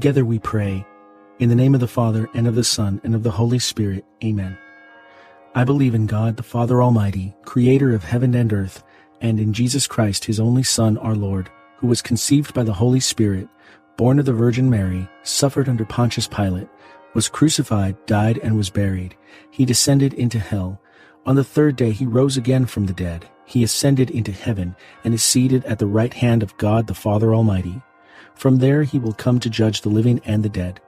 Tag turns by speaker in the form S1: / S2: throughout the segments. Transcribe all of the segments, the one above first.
S1: Together we pray, in the name of the Father, and of the Son, and of the Holy Spirit. Amen. I believe in God, the Father Almighty, creator of heaven and earth, and in Jesus Christ, his only Son, our Lord, who was conceived by the Holy Spirit, born of the Virgin Mary, suffered under Pontius Pilate, was crucified, died, and was buried. He descended into hell. On the third day he rose again from the dead. He ascended into heaven, and is seated at the right hand of God the Father Almighty. From there he will come to judge the living and the dead.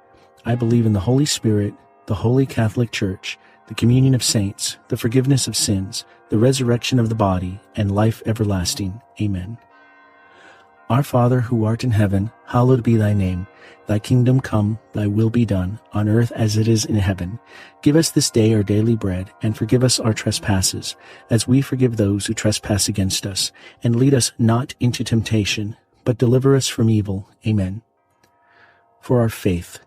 S1: I believe in the Holy Spirit, the Holy Catholic Church, the communion of saints, the forgiveness of sins, the resurrection of the body, and life everlasting. Amen. Our Father, who art in heaven, hallowed be thy name. Thy kingdom come, thy will be done, on earth as it is in heaven. Give us this day our daily bread, and forgive us our trespasses, as we forgive those who trespass against us. And lead us not into temptation, but deliver us from evil. Amen. For our faith.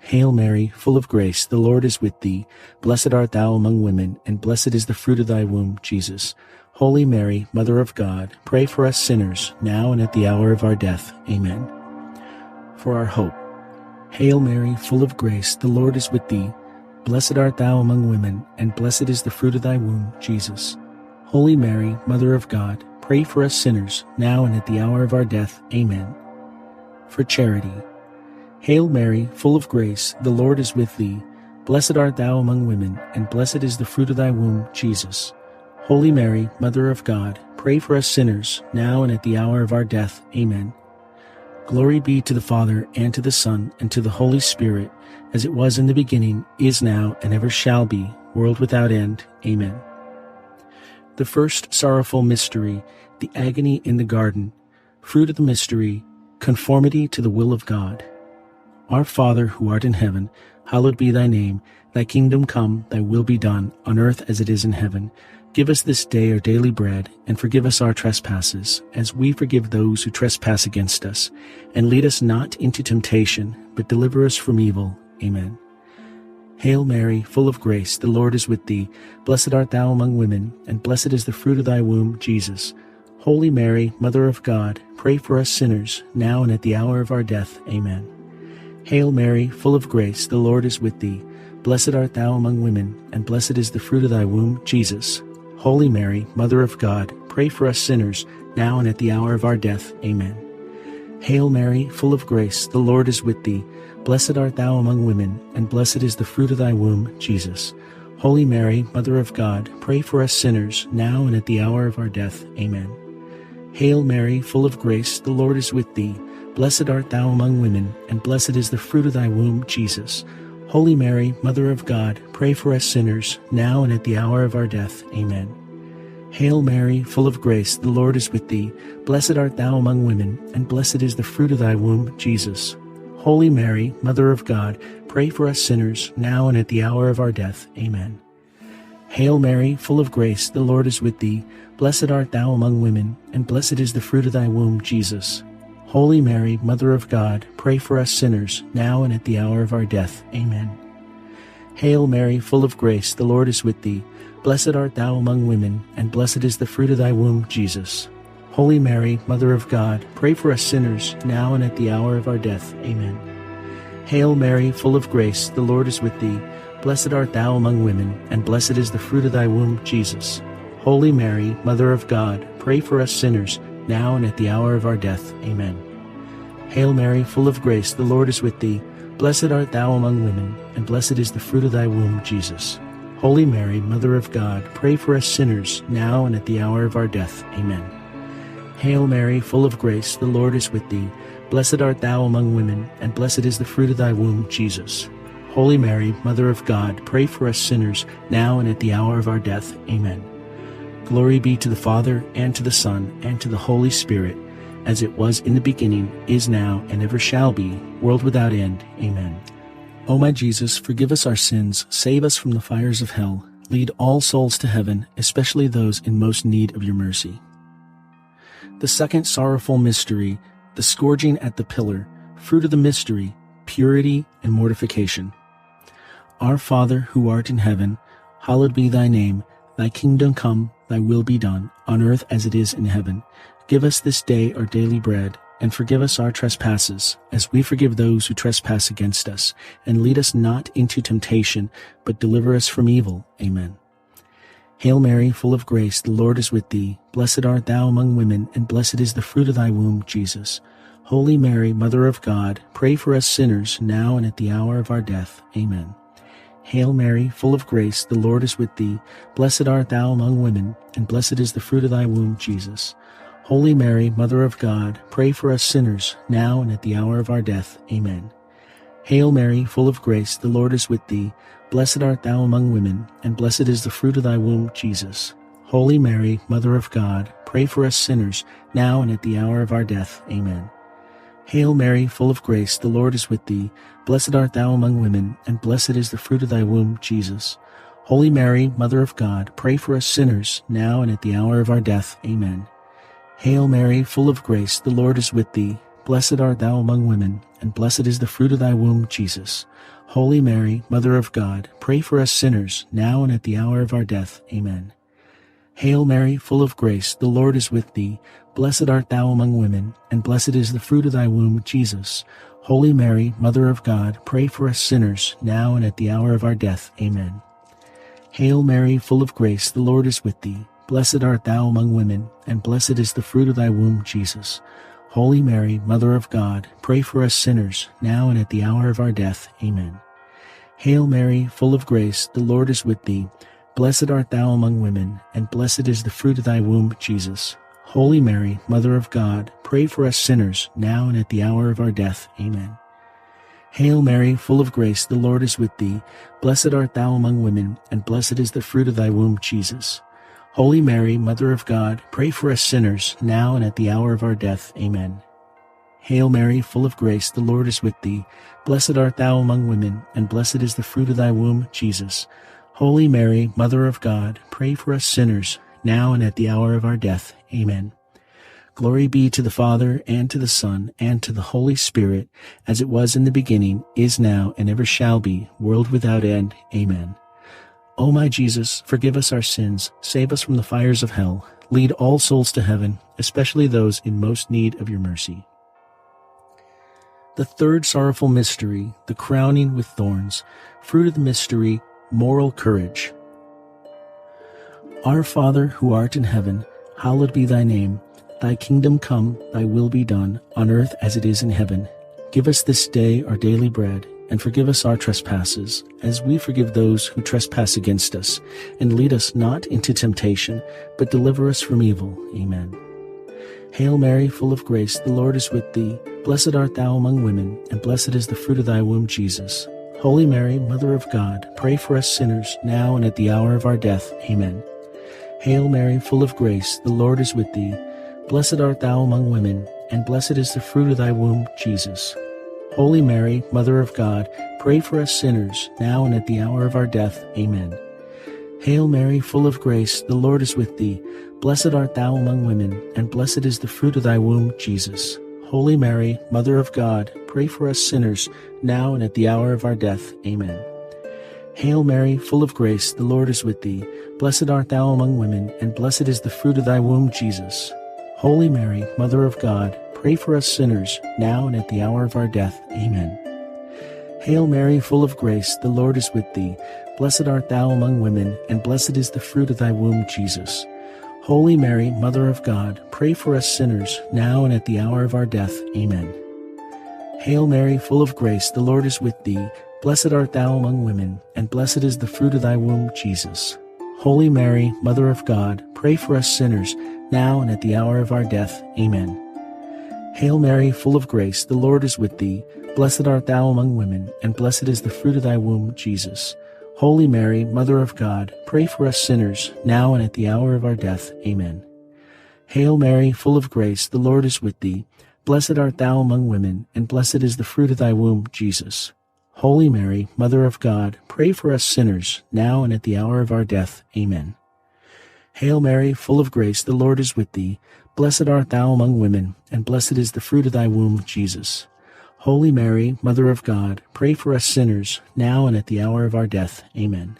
S1: Hail Mary, full of grace, the Lord is with thee. Blessed art thou among women, and blessed is the fruit of thy womb, Jesus. Holy Mary, Mother of God, pray for us sinners, now and at the hour of our death. Amen. For our hope. Hail Mary, full of grace, the Lord is with thee. Blessed art thou among women, and blessed is the fruit of thy womb, Jesus. Holy Mary, Mother of God, pray for us sinners, now and at the hour of our death. Amen. For charity. Hail Mary, full of grace, the Lord is with thee. Blessed art thou among women, and blessed is the fruit of thy womb, Jesus. Holy Mary, Mother of God, pray for us sinners, now and at the hour of our death. Amen. Glory be to the Father, and to the Son, and to the Holy Spirit, as it was in the beginning, is now, and ever shall be, world without end. Amen. The first sorrowful mystery, the agony in the garden. Fruit of the mystery, conformity to the will of God. Our Father, who art in heaven, hallowed be thy name. Thy kingdom come, thy will be done, on earth as it is in heaven. Give us this day our daily bread, and forgive us our trespasses, as we forgive those who trespass against us. And lead us not into temptation, but deliver us from evil. Amen. Hail Mary, full of grace, the Lord is with thee. Blessed art thou among women, and blessed is the fruit of thy womb, Jesus. Holy Mary, Mother of God, pray for us sinners, now and at the hour of our death. Amen. Hail Mary, full of grace, the Lord is with thee. Blessed art thou among women, and blessed is the fruit of thy womb, Jesus. Holy Mary, Mother of God, pray for us sinners, now and at the hour of our death. Amen. Hail Mary, full of grace, the Lord is with thee. Blessed art thou among women, and blessed is the fruit of thy womb, Jesus. Holy Mary, Mother of God, pray for us sinners, now and at the hour of our death. Amen. Hail Mary, full of grace, the Lord is with thee. Blessed art thou among women, and blessed is the fruit of thy womb, Jesus. Holy Mary, Mother of God, pray for us sinners, now and at the hour of our death. Amen. Hail Mary, full of grace, the Lord is with thee. Blessed art thou among women, and blessed is the fruit of thy womb, Jesus. Holy Mary, Mother of God, pray for us sinners, now and at the hour of our death. Amen. Hail Mary, full of grace, the Lord is with thee. Blessed art thou among women, and blessed is the fruit of thy womb, Jesus. Holy Mary, Mother of God, pray for us sinners, now and at the hour of our death. Amen. Hail Mary, full of grace, the Lord is with thee. Blessed art thou among women, and blessed is the fruit of thy womb, Jesus. Holy Mary, Mother of God, pray for us sinners, now and at the hour of our death. Amen. Hail Mary, full of grace, the Lord is with thee. Blessed art thou among women, and blessed is the fruit of thy womb, Jesus. Holy Mary, Mother of God, pray for us sinners, now and at the hour of our death. Amen. Hail Mary, full of grace, the Lord is with thee. Blessed art thou among women, and blessed is the fruit of thy womb, Jesus. Holy Mary, Mother of God, pray for us sinners, now and at the hour of our death. Amen. Hail Mary, full of grace, the Lord is with thee. Blessed art thou among women, and blessed is the fruit of thy womb, Jesus. Holy Mary, Mother of God, pray for us sinners, now and at the hour of our death. Amen. Glory be to the Father, and to the Son, and to the Holy Spirit, as it was in the beginning, is now, and ever shall be, world without end. Amen. O my Jesus, forgive us our sins, save us from the fires of hell, lead all souls to heaven, especially those in most need of your mercy. The second sorrowful mystery, the scourging at the pillar. Fruit of the mystery, purity and mortification. Our Father, who art in heaven, hallowed be thy name. Thy kingdom come, thy will be done, on earth as it is in heaven. Give us this day our daily bread, and forgive us our trespasses, as we forgive those who trespass against us. And lead us not into temptation, but deliver us from evil. Amen. Hail Mary, full of grace, the Lord is with thee. Blessed art thou among women, and blessed is the fruit of thy womb, Jesus. Holy Mary, Mother of God, pray for us sinners, now and at the hour of our death. Amen. Hail Mary, full of grace, the Lord is with thee. Blessed art thou among women, and blessed is the fruit of thy womb, Jesus. Holy Mary, Mother of God, pray for us sinners, now and at the hour of our death. Amen. Hail Mary, full of grace, the Lord is with thee. Blessed art thou among women, and blessed is the fruit of thy womb, Jesus. Holy Mary, Mother of God, pray for us sinners, now and at the hour of our death. Amen. Hail Mary, full of grace, the Lord is with thee. Blessed art thou among women, and blessed is the fruit of thy womb, Jesus. Holy Mary, Mother of God, pray for us sinners, now and at the hour of our death. Amen. Hail Mary, full of grace, the Lord is with thee. Blessed art thou among women, and blessed is the fruit of thy womb, Jesus. Holy Mary, Mother of God, pray for us sinners, now and at the hour of our death. Amen. Hail Mary, full of grace, the Lord is with thee. Blessed art thou among women, and blessed is the fruit of thy womb, Jesus. Holy Mary, Mother of God, pray for us sinners, now and at the hour of our death. Amen. Hail Mary, full of grace, the Lord is with thee. Blessed art thou among women, and blessed is the fruit of thy womb, Jesus. Holy Mary, Mother of God, pray for us sinners, now and at the hour of our death. Amen. Hail Mary, full of grace, the Lord is with thee. Blessed art thou among women, and blessed is the fruit of thy womb, Jesus. Holy Mary, Mother of God, pray for us sinners, now and at the hour of our death. Amen. Hail Mary, full of grace, the Lord is with thee. Blessed art thou among women, and blessed is the fruit of thy womb, Jesus. Holy Mary, Mother of God, pray for us sinners, now and at the hour of our death. Amen. Hail Mary, full of grace, the Lord is with thee. Blessed art thou among women, and blessed is the fruit of thy womb, Jesus. Holy Mary, Mother of God, pray for us sinners, now and at the hour of our death. Amen. Glory be to the Father, and to the Son, and to the Holy Spirit, as it was in the beginning, is now, and ever shall be, world without end. Amen. O my Jesus, forgive us our sins, save us from the fires of hell, lead all souls to heaven, especially those in most need of your mercy. The third sorrowful mystery, the crowning with thorns. Fruit of the mystery, moral courage. Our Father, who art in heaven, hallowed be thy name. Thy kingdom come, thy will be done, on earth as it is in heaven. Give us this day our daily bread, and forgive us our trespasses, as we forgive those who trespass against us. And lead us not into temptation, but deliver us from evil. Amen. Hail Mary, full of grace, the Lord is with thee. Blessed art thou among women, and blessed is the fruit of thy womb, Jesus. Holy Mary, Mother of God, pray for us sinners, now and at the hour of our death. Amen. Hail Mary, full of grace, the Lord is with thee. Blessed art thou among women, and blessed is the fruit of thy womb, Jesus. Holy Mary, Mother of God, pray for us sinners, now and at the hour of our death. Amen. Hail Mary, full of grace, the Lord is with thee. Blessed art thou among women, and blessed is the fruit of thy womb, Jesus. Holy Mary, Mother of God, pray for us sinners, now and at the hour of our death. Amen. Hail Mary, full of grace, the Lord is with thee. Blessed art thou among women, and blessed is the fruit of thy womb, Jesus. Holy Mary, Mother of God, pray for us sinners, now and at the hour of our death. Amen. Hail Mary, full of grace, the Lord is with thee. Blessed art thou among women, and blessed is the fruit of thy womb, Jesus. Holy Mary, Mother of God, pray for us sinners, now and at the hour of our death. Amen. Hail Mary, full of grace, the Lord is with thee. Blessed art thou among women, and blessed is the fruit of thy womb, Jesus. Holy Mary, Mother of God, pray for us sinners, now and at the hour of our death. Amen. Hail Mary, full of grace, the Lord is with thee. Blessed art thou among women, and blessed is the fruit of thy womb, Jesus. Holy Mary, Mother of God, pray for us sinners, now and at the hour of our death. Amen. Hail Mary, full of grace, the Lord is with thee. Blessed art thou among women, and blessed is the fruit of thy womb, Jesus. Holy Mary, Mother of God, pray for us sinners, now and at the hour of our death. Amen. Hail Mary, full of grace, the Lord is with thee. Blessed art thou among women, and blessed is the fruit of thy womb, Jesus. Holy Mary, Mother of God, pray for us sinners, now and at the hour of our death. Amen.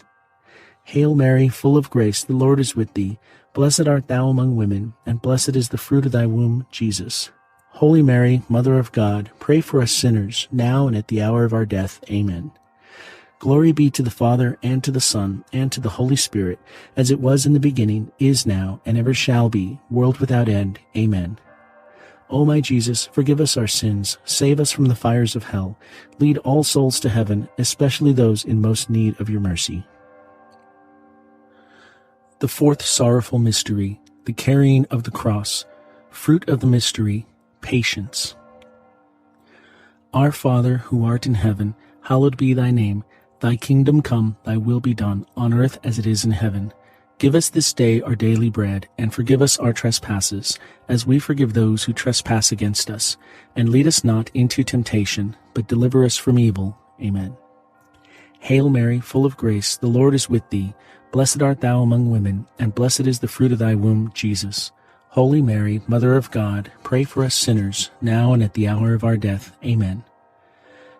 S1: Hail Mary, full of grace, the Lord is with thee. Blessed art thou among women, and blessed is the fruit of thy womb, Jesus. Holy Mary, Mother of God, pray for us sinners, now and at the hour of our death. Amen. Glory be to the Father, and to the Son, and to the Holy Spirit, as it was in the beginning, is now, and ever shall be, world without end. Amen. O my Jesus, forgive us our sins, save us from the fires of hell, lead all souls to heaven, especially those in most need of your mercy. The fourth sorrowful mystery, the carrying of the cross. Fruit of the mystery, patience. Our Father, who art in heaven, hallowed be thy name. Thy kingdom come, thy will be done, on earth as it is in heaven. Give us this day our daily bread, and forgive us our trespasses, as we forgive those who trespass against us. And lead us not into temptation, but deliver us from evil. Amen. Hail Mary, full of grace, the Lord is with thee. Blessed art thou among women, and blessed is the fruit of thy womb, Jesus. Holy Mary, Mother of God, pray for us sinners, now and at the hour of our death. Amen.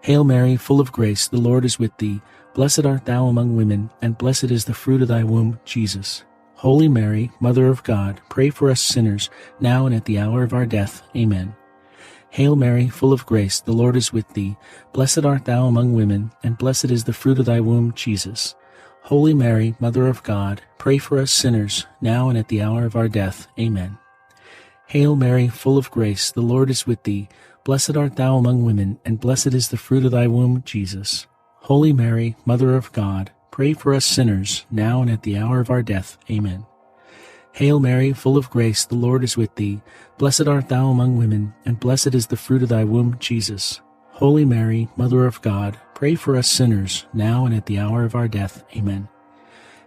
S1: Hail Mary, full of grace, the Lord is with thee. Blessed art thou among women, and blessed is the fruit of thy womb, Jesus. Holy Mary, Mother of God, pray for us sinners, now and at the hour of our death. Amen. Hail Mary, full of grace, the Lord is with thee. Blessed art thou among women, and blessed is the fruit of thy womb, Jesus. Holy Mary, Mother of God, pray for us sinners, now and at the hour of our death. Amen. Hail Mary, full of grace, the Lord is with thee. Blessed art thou among women, and blessed is the fruit of thy womb, Jesus. Holy Mary, Mother of God, pray for us sinners, now and at the hour of our death. Amen. Hail Mary, full of grace, the Lord is with thee. Blessed art thou among women, and blessed is the fruit of thy womb, Jesus. Holy Mary, Mother of God, pray for us sinners, now and at the hour of our death. Amen.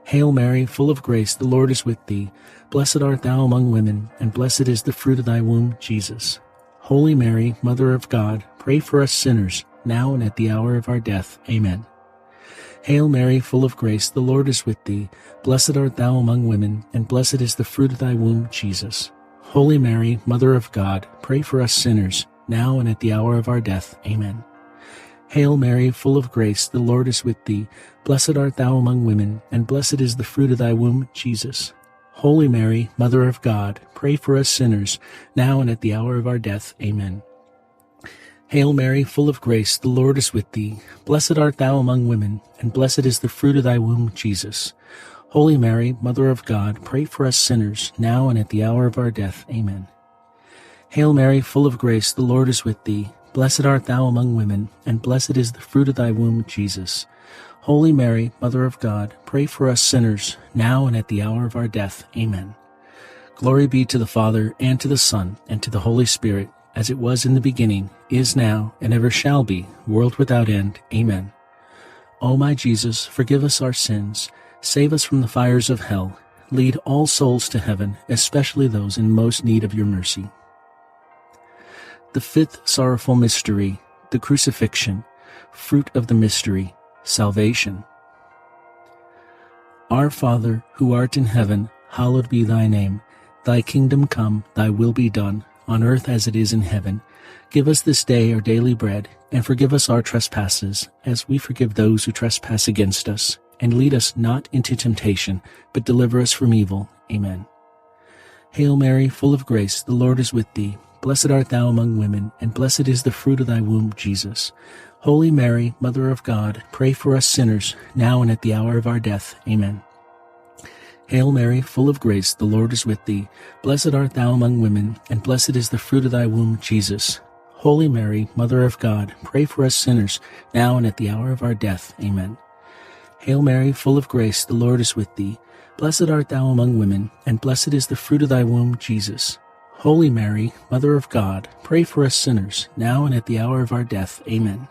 S1: Hail Mary, full of grace, the Lord is with thee. Blessed art thou among women, and blessed is the fruit of thy womb, Jesus. Holy Mary, Mother of God, pray for us sinners, now and at the hour of our death. Amen. Hail Mary, full of grace, the Lord is with thee. Blessed art thou among women, and blessed is the fruit of thy womb, Jesus. Holy Mary, Mother of God, pray for us sinners, now and at the hour of our death. Amen. Hail Mary, full of grace, the Lord is with thee. Blessed art thou among women, and blessed is the fruit of thy womb, Jesus. Holy Mary, Mother of God, pray for us sinners, now and at the hour of our death. Amen. Hail Mary, full of grace, the Lord is with thee. Blessed art thou among women, and blessed is the fruit of thy womb, Jesus. Holy Mary, Mother of God, pray for us sinners, now and at the hour of our death. Amen. Hail Mary, full of grace, the Lord is with thee. Blessed art thou among women, and blessed is the fruit of thy womb, Jesus. Holy Mary, Mother of God, pray for us sinners, now and at the hour of our death. Amen. Glory be to the Father, and to the Son, and to the Holy Spirit, as it was in the beginning, is now, and ever shall be, world without end. Amen. O my Jesus, forgive us our sins, save us from the fires of hell, lead all souls to heaven, especially those in most need of your mercy. The fifth sorrowful mystery, the crucifixion. Fruit of the mystery, salvation. Our Father, who art in heaven, hallowed be thy name. Thy kingdom come, thy will be done, on earth as it is in heaven. Give us this day our daily bread, and forgive us our trespasses, as we forgive those who trespass against us. And lead us not into temptation, but deliver us from evil. Amen. Hail Mary, full of grace, the Lord is with thee. Blessed art thou among women, and blessed is the fruit of thy womb, Jesus. Holy Mary, Mother of God, pray for us sinners, now and at the hour of our death. Amen. Hail Mary, full of grace, the Lord is with thee. Blessed art thou among women, and blessed is the fruit of thy womb, Jesus. Holy Mary, Mother of God, pray for us sinners, now and at the hour of our death. Amen. Hail Mary, full of grace, the Lord is with thee. Blessed art thou among women, and blessed is the fruit of thy womb, Jesus. Holy Mary, Mother of God, pray for us sinners, now and at the hour of our death. Amen.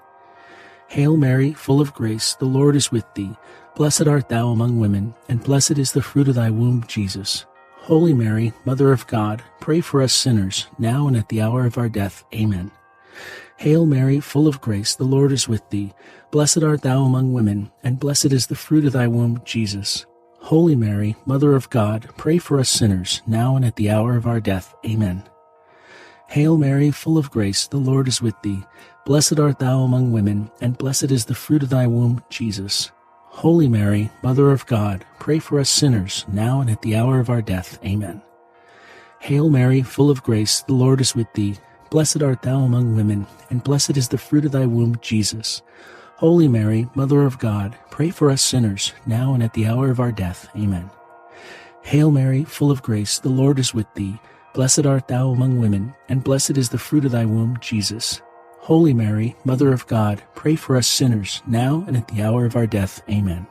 S1: Hail Mary, full of grace, the Lord is with thee. Blessed art thou among women, and blessed is the fruit of thy womb, Jesus. Holy Mary, Mother of God, pray for us sinners, now and at the hour of our death. Amen. Hail Mary, full of grace, the Lord is with thee. Blessed art thou among women, and blessed is the fruit of thy womb, Jesus. Holy Mary, Mother of God, pray for us sinners, now and at the hour of our death. Amen. Hail Mary, full of grace, the Lord is with thee. Blessed art thou among women, and blessed is the fruit of thy womb, Jesus. Holy Mary, Mother of God, pray for us sinners, now and at the hour of our death. Amen. Hail Mary, full of grace, the Lord is with thee. blessed art thou among women, and blessed is the fruit of thy womb, Jesus. Holy Mary, Mother of God, pray for us sinners, now and at the hour of our death. Amen. Hail Mary, full of grace, the Lord is with thee. Blessed art thou among women, and blessed is the fruit of thy womb, Jesus. Holy Mary, Mother of God, pray for us sinners, now and at the hour of our death. Amen.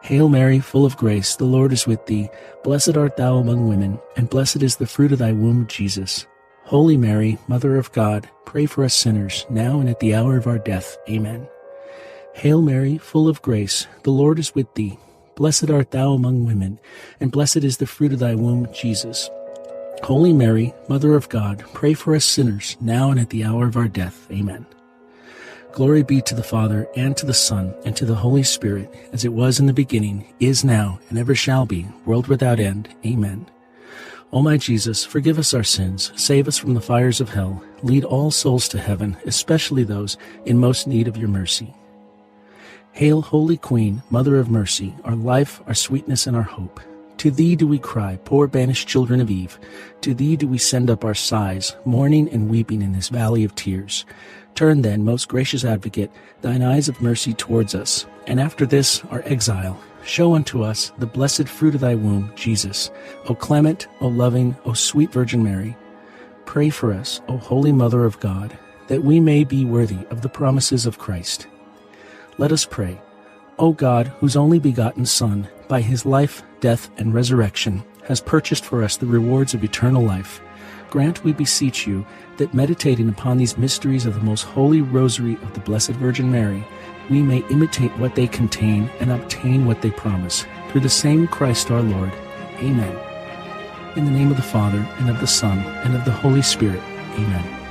S1: Hail Mary, full of grace, the Lord is with thee. Blessed art thou among women, and blessed is the fruit of thy womb, Jesus. Holy Mary, Mother of God, pray for us sinners, now and at the hour of our death. Amen. Hail Mary, full of grace, the Lord is with thee. Blessed art thou among women, and blessed is the fruit of thy womb, Jesus. Holy Mary, Mother of God, pray for us sinners, now and at the hour of our death. Amen. Glory be to the Father, and to the Son, and to the Holy Spirit, as it was in the beginning, is now, and ever shall be, world without end. Amen. O my Jesus, forgive us our sins, save us from the fires of hell, lead all souls to heaven, especially those in most need of your mercy. Hail, Holy Queen, Mother of Mercy, our life, our sweetness, and our hope. To thee do we cry, poor banished children of Eve. To thee do we send up our sighs, mourning and weeping in this valley of tears. Turn then, most gracious Advocate, thine eyes of mercy towards us, and after this, our exile, show unto us the blessed fruit of thy womb, Jesus. O clement, O loving, O sweet Virgin Mary, pray for us, O Holy Mother of God, that we may be worthy of the promises of Christ. Let us pray. O God, whose only begotten Son, by his life, death, and resurrection, has purchased for us the rewards of eternal life, grant, we beseech you, that meditating upon these mysteries of the most holy Rosary of the Blessed Virgin Mary, we may imitate what they contain and obtain what they promise. Through the same Christ our Lord. Amen. In the name of the Father, and of the Son, and of the Holy Spirit. Amen.